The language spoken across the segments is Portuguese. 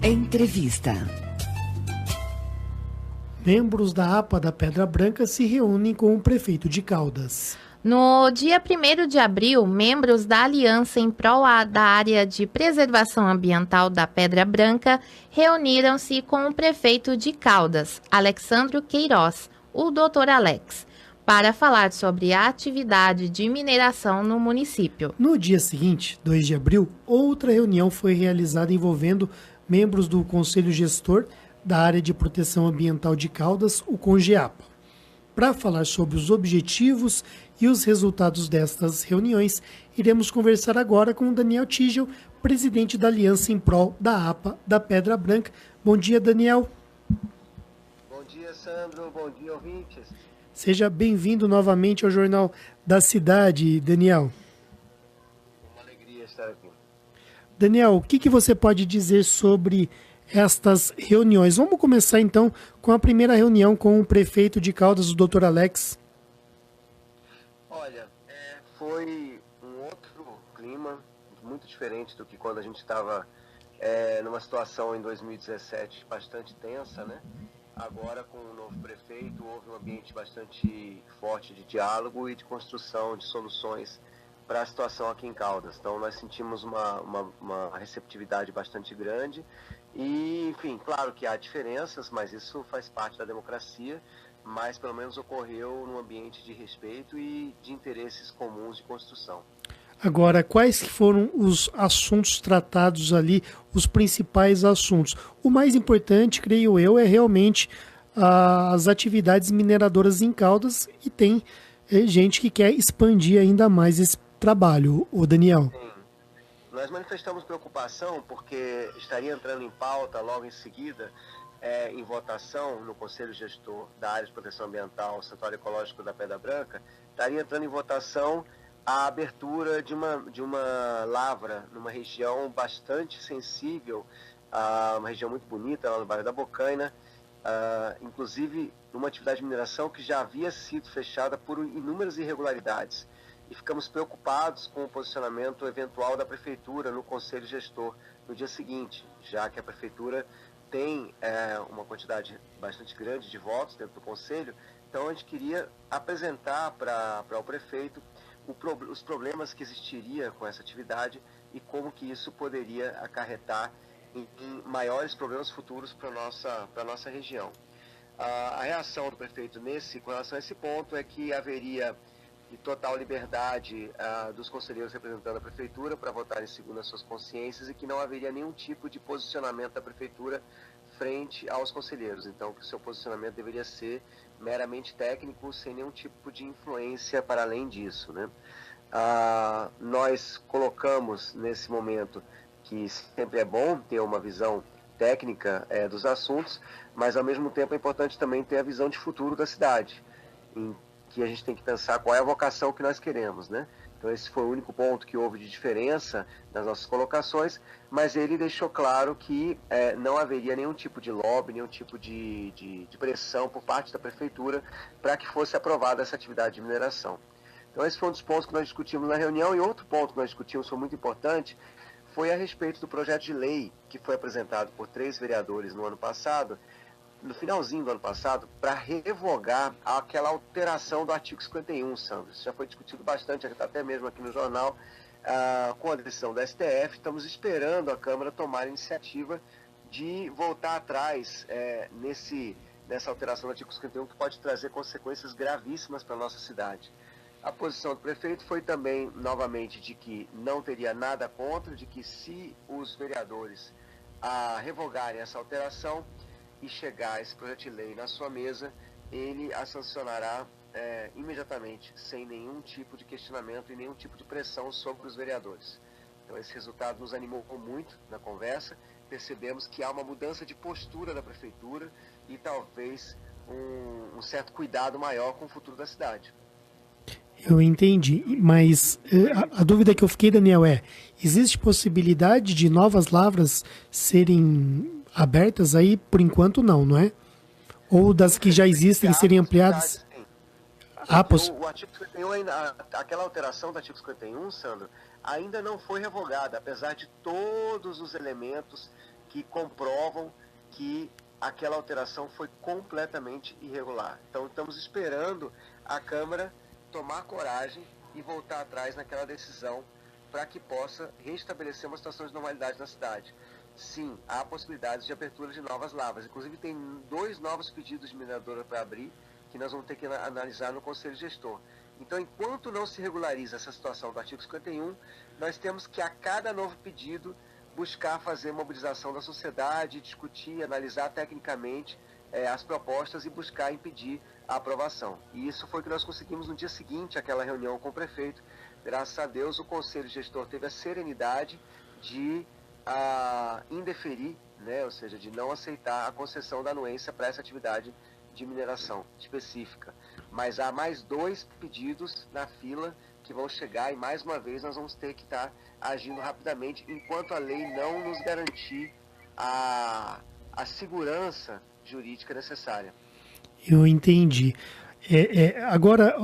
Entrevista. Membros da APA da Pedra Branca se reúnem com o prefeito de Caldas. No dia 1º de abril, membros da Aliança em Prol da Área de Preservação Ambiental da Pedra Branca reuniram-se com o prefeito de Caldas, Alexandro Queiroz, o Dr. Alex, para falar sobre a atividade de mineração no município. No dia seguinte, 2 de abril, outra reunião foi realizada envolvendo membros do Conselho Gestor da Área de Proteção Ambiental de Caldas, o CONGEAPA. Para falar sobre os objetivos e os resultados destas reuniões, iremos conversar agora com o Daniel Tigel, presidente da Aliança em Prol da APA da Pedra Branca. Bom dia, Daniel. Bom dia, Sandro. Bom dia, ouvintes. Seja bem-vindo novamente ao Jornal da Cidade, Daniel. Uma alegria estar aqui. Daniel, o que você pode dizer sobre estas reuniões? Vamos começar então com a primeira reunião com o prefeito de Caldas, o Dr. Alex. Olha, foi um outro clima, muito diferente do que quando a gente estava numa situação em 2017 bastante tensa, né? Agora, com o novo prefeito, houve um ambiente bastante forte de diálogo e de construção de soluções para a situação aqui em Caldas. Então, nós sentimos uma receptividade bastante grande e, enfim, claro que há diferenças, mas isso faz parte da democracia, mas pelo menos ocorreu num ambiente de respeito e de interesses comuns de construção. Agora, quais foram os assuntos tratados ali, os principais assuntos? O mais importante, creio eu, é realmente as atividades mineradoras em Caldas e tem gente que quer expandir ainda mais esse trabalho, o Daniel. Sim. Nós manifestamos preocupação porque estaria entrando em pauta logo em seguida, em votação no Conselho Gestor da Área de Proteção Ambiental, Santuário Ecológico da Pedra Branca, estaria entrando em votação a abertura de uma lavra numa região bastante sensível, uma região muito bonita lá no bairro da Bocaina, inclusive numa atividade de mineração que já havia sido fechada por inúmeras irregularidades. E ficamos preocupados com o posicionamento eventual da Prefeitura no Conselho Gestor no dia seguinte, já que a Prefeitura tem uma quantidade bastante grande de votos dentro do Conselho. Então a gente queria apresentar para o prefeito os problemas que existiria com essa atividade e como que isso poderia acarretar em maiores problemas futuros para a nossa região. A reação do prefeito com relação a esse ponto é que haveria total liberdade dos conselheiros representando a prefeitura para votarem segundo as suas consciências e que não haveria nenhum tipo de posicionamento da prefeitura frente aos conselheiros. Então, que o seu posicionamento deveria ser meramente técnico, sem nenhum tipo de influência para além disso, né? Nós colocamos nesse momento que sempre é bom ter uma visão técnica dos assuntos, mas ao mesmo tempo é importante também ter a visão de futuro da cidade, em que a gente tem que pensar qual é a vocação que nós queremos, né? Então esse foi o único ponto que houve de diferença nas nossas colocações, mas ele deixou claro que não haveria nenhum tipo de lobby, nenhum tipo de pressão por parte da prefeitura para que fosse aprovada essa atividade de mineração. Então esse foi um dos pontos que nós discutimos na reunião, e outro ponto que nós discutimos, foi muito importante, foi a respeito do projeto de lei que foi apresentado por 3 vereadores no ano passado, no finalzinho do ano passado, para revogar aquela alteração do artigo 51, Sandro. Isso já foi discutido bastante, até mesmo aqui no jornal, com a decisão da STF. Estamos esperando a Câmara tomar a iniciativa de voltar atrás nessa alteração do artigo 51, que pode trazer consequências gravíssimas para a nossa cidade. A posição do prefeito foi também, novamente, de que não teria nada contra, de que se os vereadores revogarem essa alteração e chegar esse projeto de lei na sua mesa, ele a sancionará imediatamente, sem nenhum tipo de questionamento e nenhum tipo de pressão sobre os vereadores. Então esse resultado nos animou muito na conversa, percebemos que há uma mudança de postura da prefeitura e talvez um certo cuidado maior com o futuro da cidade. Eu entendi, mas a dúvida que eu fiquei, Daniel, existe possibilidade de novas lavras serem abertas aí? Por enquanto não é? Ou das que já existem serem ampliadas? O artigo 51, aquela alteração do artigo 51, Sandro, ainda não foi revogada, apesar de todos os elementos que comprovam que aquela alteração foi completamente irregular. Então estamos esperando a Câmara tomar coragem e voltar atrás naquela decisão para que possa restabelecer uma situação de normalidade na cidade. Sim, há possibilidades de abertura de novas lavras. Inclusive tem 2 novos pedidos de mineradora para abrir, que nós vamos ter que analisar no Conselho Gestor. Então, enquanto não se regulariza essa situação do artigo 51, nós temos que, a cada novo pedido, buscar fazer mobilização da sociedade, discutir, analisar tecnicamente as propostas e buscar impedir a aprovação. E isso foi o que nós conseguimos no dia seguinte àquela reunião com o prefeito. Graças a Deus, o Conselho Gestor teve a serenidade de indeferir, né, ou seja, de não aceitar a concessão da anuência para essa atividade de mineração específica. Mas há mais 2 pedidos na fila que vão chegar e, mais uma vez, nós vamos ter que estar agindo rapidamente enquanto a lei não nos garantir a segurança jurídica necessária. Eu entendi. Agora,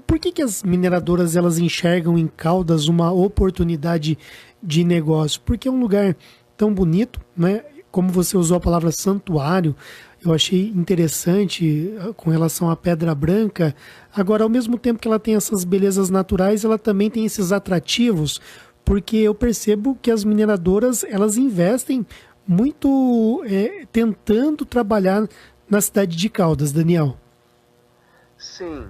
por que as mineradoras elas enxergam em Caldas uma oportunidade de negócio? Porque é um lugar tão bonito, né? Como você usou a palavra santuário, eu achei interessante com relação à Pedra Branca. Agora, ao mesmo tempo que ela tem essas belezas naturais, ela também tem esses atrativos, porque eu percebo que as mineradoras elas investem muito tentando trabalhar na cidade de Caldas, Daniel. Sim,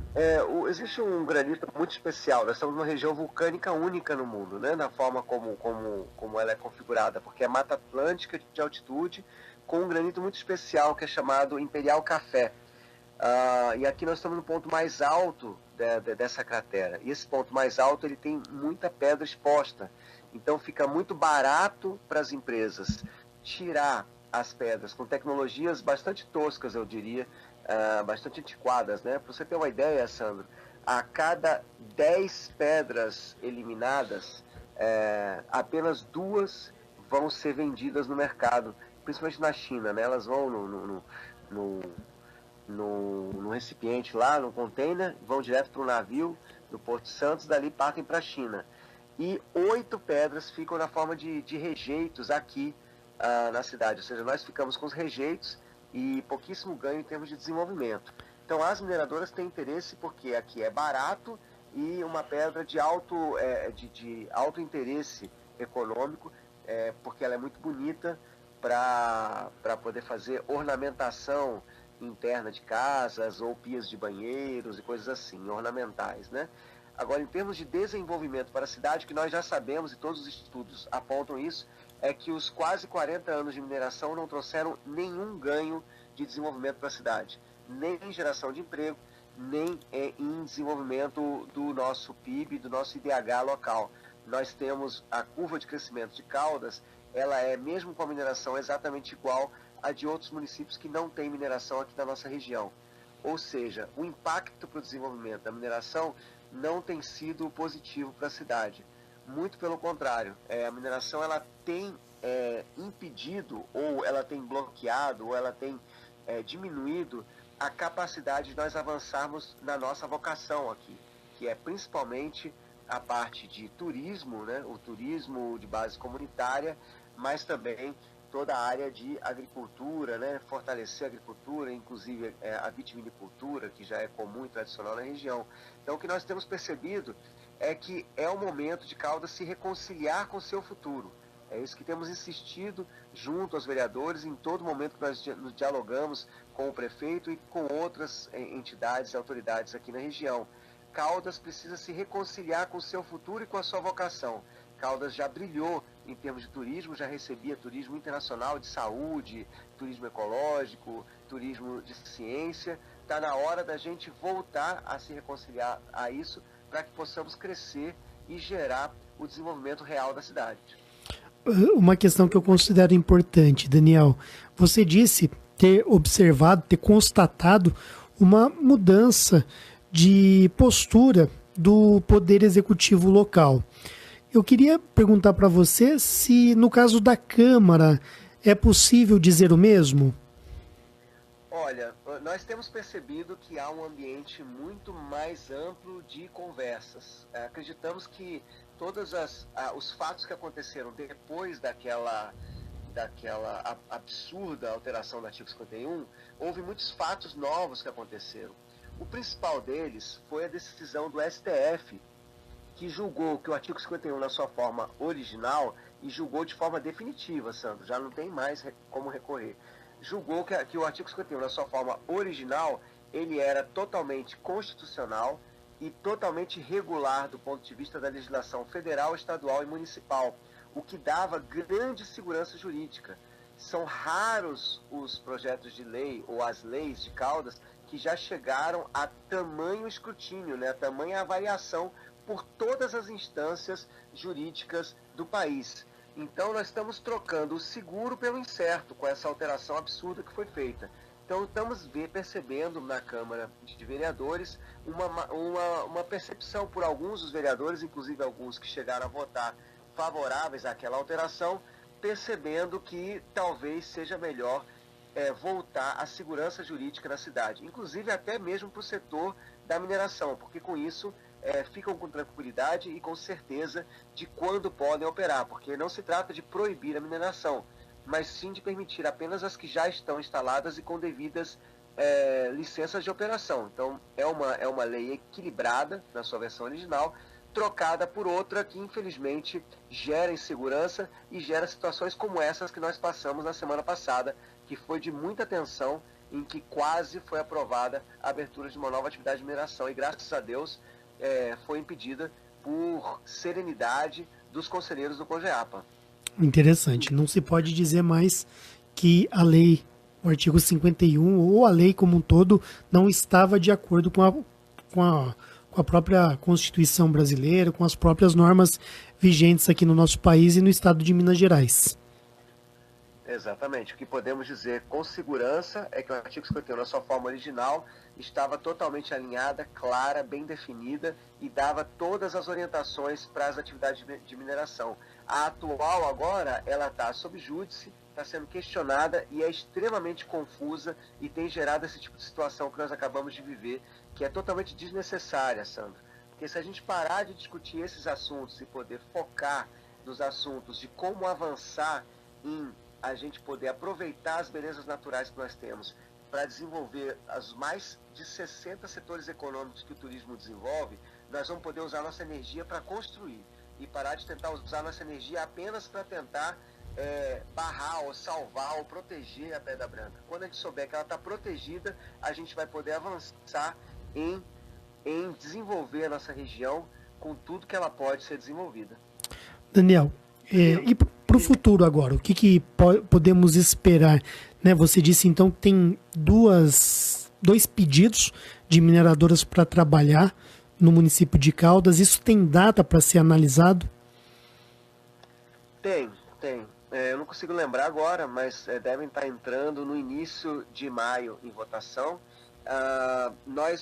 existe um granito muito especial. Nós estamos numa região vulcânica única no mundo, né, na forma como ela é configurada, porque é Mata Atlântica de altitude, com um granito muito especial que é chamado Imperial Café. E aqui nós estamos no ponto mais alto dessa cratera. E esse ponto mais alto ele tem muita pedra exposta. Então fica muito barato para as empresas tirar as pedras com tecnologias bastante toscas, eu diria, bastante antiquadas, né? Para você ter uma ideia, Sandro, a cada 10 pedras eliminadas, apenas 2 vão ser vendidas no mercado, principalmente na China, né? Elas vão no recipiente lá, no container, vão direto para o navio do Porto Santos, dali partem para a China. E 8 pedras ficam na forma de rejeitos aqui na cidade, ou seja, nós ficamos com os rejeitos e pouquíssimo ganho em termos de desenvolvimento. Então as mineradoras têm interesse porque aqui é barato e uma pedra de alto interesse econômico, porque ela é muito bonita para poder fazer ornamentação interna de casas ou pias de banheiros e coisas assim, ornamentais, né? Agora, em termos de desenvolvimento para a cidade, que nós já sabemos e todos os estudos apontam isso, é que os quase 40 anos de mineração não trouxeram nenhum ganho de desenvolvimento para a cidade, nem em geração de emprego, nem em desenvolvimento do nosso PIB, do nosso IDH local. Nós temos a curva de crescimento de Caldas, ela é, mesmo com a mineração, exatamente igual a de outros municípios que não têm mineração aqui na nossa região. Ou seja, o impacto para o desenvolvimento da mineração não tem sido positivo para a cidade. Muito pelo contrário, a mineração ela tem impedido, ou ela tem bloqueado, ou ela tem diminuído a capacidade de nós avançarmos na nossa vocação aqui, que é principalmente a parte de turismo, né? O turismo de base comunitária, mas também toda a área de agricultura, né? Fortalecer a agricultura, inclusive a vitivinicultura, que já é comum e tradicional na região. Então, o que nós temos percebido é que é o momento de Caldas se reconciliar com o seu futuro. É isso que temos insistido junto aos vereadores em todo momento que nós nos dialogamos com o prefeito e com outras entidades e autoridades aqui na região. Caldas precisa se reconciliar com o seu futuro e com a sua vocação. Caldas já brilhou em termos de turismo, já recebia turismo internacional de saúde, turismo ecológico, turismo de ciência. Está na hora da gente voltar a se reconciliar a isso para que possamos crescer e gerar o desenvolvimento real da cidade. Uma questão que eu considero importante, Daniel, você disse ter observado, ter constatado uma mudança de postura do Poder Executivo local. Eu queria perguntar para você se, no caso da Câmara, é possível dizer o mesmo? Olha, nós temos percebido que há um ambiente muito mais amplo de conversas. Acreditamos que todos os fatos que aconteceram depois daquela absurda alteração do artigo 51, houve muitos fatos novos que aconteceram. O principal deles foi a decisão do STF, que julgou que o artigo 51 na sua forma original, e julgou de forma definitiva, Sandro, já não tem mais como recorrer, julgou que o artigo 51 na sua forma original, ele era totalmente constitucional e totalmente regular do ponto de vista da legislação federal, estadual e municipal, o que dava grande segurança jurídica. São raros os projetos de lei ou as leis de Caldas que já chegaram a tamanho escrutínio, né, a tamanha avaliação por todas as instâncias jurídicas do país. Então nós estamos trocando o seguro pelo incerto com essa alteração absurda que foi feita. Então estamos percebendo na Câmara de Vereadores uma percepção por alguns dos vereadores, inclusive alguns que chegaram a votar favoráveis àquela alteração, percebendo que talvez seja melhor voltar à segurança jurídica na cidade, inclusive até mesmo para o setor da mineração, porque com isso ficam com tranquilidade e com certeza de quando podem operar, porque não se trata de proibir a mineração, mas sim de permitir apenas as que já estão instaladas e com devidas licenças de operação. Então é uma lei equilibrada na sua versão original, trocada por outra que infelizmente gera insegurança e gera situações como essas que nós passamos na semana passada, que foi de muita tensão, em que quase foi aprovada a abertura de uma nova atividade de mineração e graças a Deus foi impedida por serenidade dos conselheiros do CONGEAPA. Interessante. Não se pode dizer mais que a lei, o artigo 51 ou a lei como um todo não estava de acordo com a própria Constituição brasileira, com as próprias normas vigentes aqui no nosso país e no estado de Minas Gerais. Exatamente. O que podemos dizer com segurança é que o artigo 51, na sua forma original, estava totalmente alinhada, clara, bem definida e dava todas as orientações para as atividades de mineração. A atual agora, ela está sob júdice, está sendo questionada e é extremamente confusa e tem gerado esse tipo de situação que nós acabamos de viver, que é totalmente desnecessária, Sandra. Porque se a gente parar de discutir esses assuntos e poder focar nos assuntos de como avançar em a gente poder aproveitar as belezas naturais que nós temos para desenvolver os mais de 60 setores econômicos que o turismo desenvolve, nós vamos poder usar nossa energia para construir e parar de tentar usar nossa energia apenas para tentar barrar ou salvar ou proteger a Pedra Branca. Quando a gente souber que ela está protegida, a gente vai poder avançar em desenvolver a nossa região com tudo que ela pode ser desenvolvida. Daniel, e para o futuro agora, o que podemos esperar? Né? Você disse então que tem dois pedidos de mineradoras para trabalhar no município de Caldas. Isso tem data para ser analisado? Tem. Eu não consigo lembrar agora, mas devem estar entrando no início de maio em votação.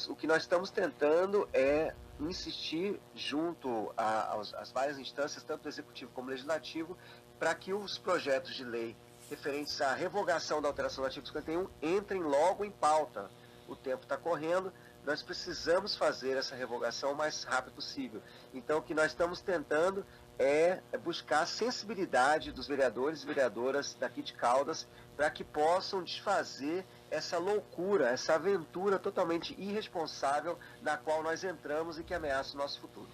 O que nós estamos tentando é insistir junto às várias instâncias, tanto do Executivo como do Legislativo, para que os projetos de lei referentes à revogação da alteração do artigo 51 entrem logo em pauta. O tempo está correndo, nós precisamos fazer essa revogação o mais rápido possível. Então, o que nós estamos tentando é buscar a sensibilidade dos vereadores e vereadoras daqui de Caldas para que possam desfazer essa loucura, essa aventura totalmente irresponsável na qual nós entramos e que ameaça o nosso futuro.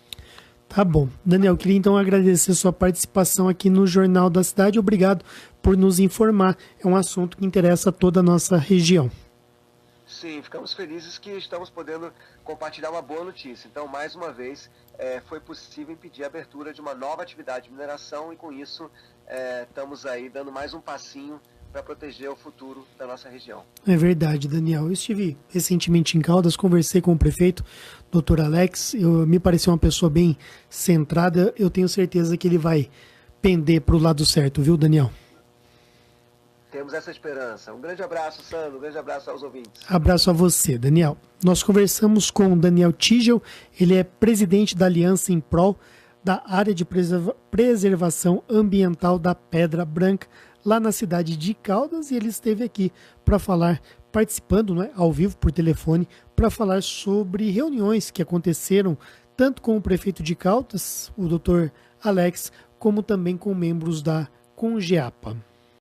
Tá bom. Daniel, queria então agradecer sua participação aqui no Jornal da Cidade. Obrigado por nos informar. É um assunto que interessa a toda a nossa região. Sim, ficamos felizes que estamos podendo compartilhar uma boa notícia. Então, mais uma vez, foi possível impedir a abertura de uma nova atividade de mineração e, com isso, estamos aí dando mais um passinho para proteger o futuro da nossa região. É verdade, Daniel. Eu estive recentemente em Caldas, conversei com o prefeito, Dr. Alex. Me pareceu uma pessoa bem centrada. Eu tenho certeza que ele vai pender para o lado certo, viu, Daniel? Temos essa esperança. Um grande abraço, Sandro. Um grande abraço aos ouvintes. Abraço a você, Daniel. Nós conversamos com o Daniel Tigel. Ele é presidente da Aliança em Prol da Área de Preservação Ambiental da Pedra Branca, lá na cidade de Caldas, e ele esteve aqui para falar, participando, né, ao vivo por telefone, para falar sobre reuniões que aconteceram tanto com o prefeito de Caldas, o Dr. Alex, como também com membros da CONGEAPA.